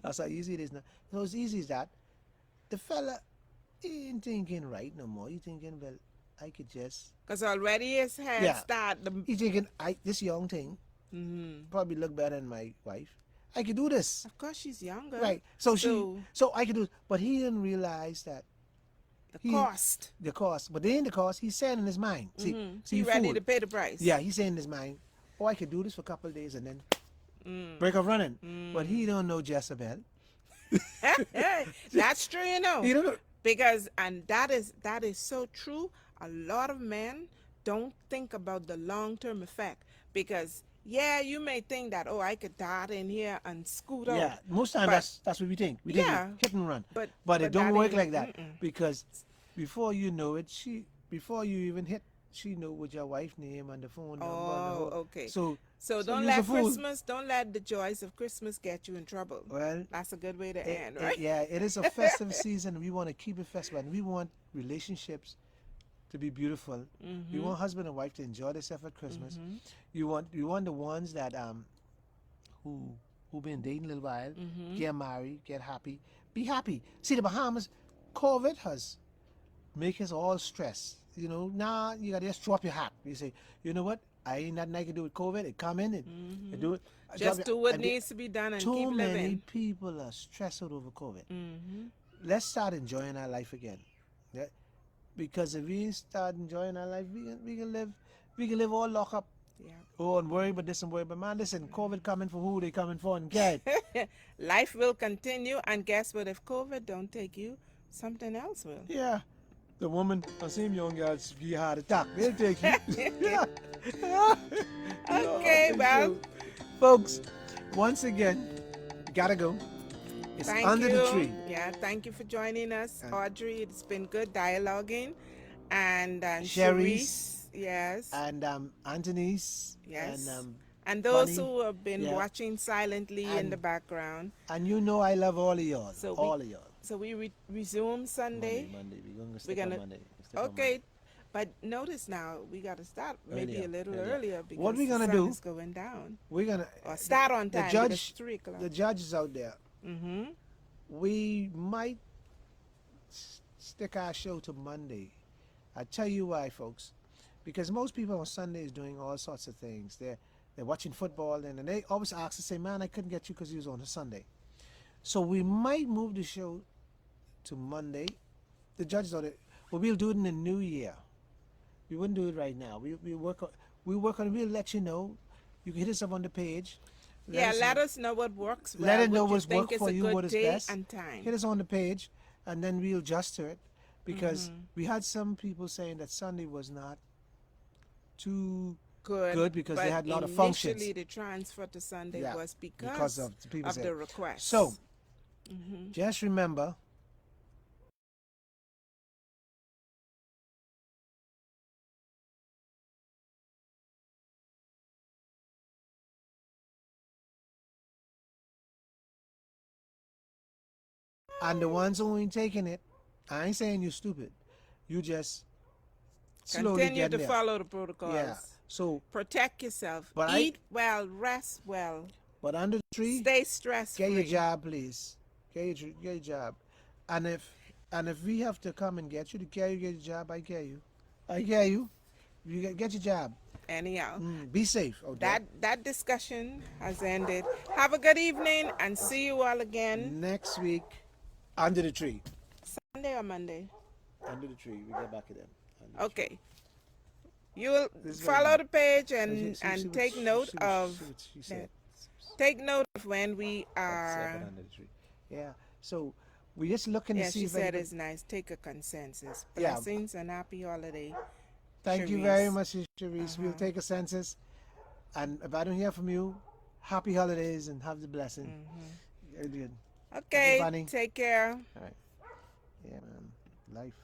that's how easy it is now. So it's easy as that. The fella ain't thinking right no more. He thinking, well, I could just. Because already his head start. He thinking, this young thing probably look better than my wife. I could do this. Of course, she's younger. Right. So I could do it. But he didn't realize that. The cost. The cost. But then the cost, he's saying in his mind. See, he's ready to pay the price. Yeah, he's saying in his mind, oh, I could do this for a couple of days and then break off running. But he don't know Jezebel. That's true, you know. He don't know. Because, and that is so true. A lot of men don't think about the long-term effect. Because, yeah, you may think that, oh, I could dart in here and scoot out. Yeah, most times that's what we think. We think hit and run. But it don't work like that. Because before you know it, before you even hit, she know what your wife's name and the phone number. Oh, okay. So don't let the joys of Christmas get you in trouble. Well, that's a good way to end, right? Yeah, it is a festive season. We want to keep it festive, and we want relationships to be beautiful. We want husband and wife to enjoy themselves at Christmas. We want the ones that who been dating a little while, get married, get happy, be happy. See, the Bahamas, COVID has make us all stressed. You know, now you gotta just drop your hat. You say, you know what? I ain't nothing I can do with COVID. It come in, it do it. Just do what needs to be done and keep Too many living. people are stressed out over COVID. Let's start enjoying our life again. Yeah? Because if we start enjoying our life, we can live all locked up. Yeah. Oh, and worry about this and worry about man. Listen, COVID coming for who they coming for and get. Life will continue, and guess what? If COVID don't take you, something else will. Yeah. The woman, I seen young girls get heart attack. They'll take you. Yeah. Okay, well, folks, once again, gotta go. It's thank under you. the tree. Yeah, thank you for joining us, Audrey. It's been good dialoguing. And Cherise. Yes. And Anthony's. Yes. And those Bunny. who have been Yeah. watching silently in the background. And you know I love all of y'all. So all of y'all. So we resume Sunday. Monday. We're gonna Monday. Okay, but notice now we got to start maybe Earlier, a little earlier. earlier because What we gonna the sun do? is going down. We're gonna Or start on time. The because judge, 3 o'clock. the judge is out there. We might stick our show to Monday. I tell you why, folks. Because most people on Sunday is doing all sorts of things. They're watching football, and they always ask to say, "Man, I couldn't get you because you was on a Sunday." So we might move the show to Monday. The judge is on it, but we'll do it in the new year. We wouldn't do it right now. We work on. We'll let you know. You can hit us up on the page. Let us know what works well. Let us know what what's think work for is a you, good what is day best. and time. Hit us on the page, and then we'll adjust to it. Because we had some people saying that Sunday was not too good because they had a lot of functions. Initially, the transfer to Sunday was because of the request. So, just remember, and the ones who ain't taking it, I ain't saying you're stupid. You just slowly continue get to there. follow the protocols. Yeah. So protect yourself. But Eat well, rest well. But under the tree, stay stress free. Get your job, please. Get your job. And if we have to come and get you to carry you, get your job, I carry you. I carry you. You get your job. Anyhow, be safe. That discussion has ended. Have a good evening and see you all again next week. Under the tree. Sunday or Monday? Under the tree. We get back to them. Okay. You'll follow the page and take note of take note of when we are. Under the tree. Yeah. So we're just looking to see. She said it's nice. Take a consensus. Blessings and happy holiday. Thank you very much, Cherise. We'll take a census, and if I don't hear from you, happy holidays and have the blessing. Good. Okay. Take care. All right. Yeah, man. Life.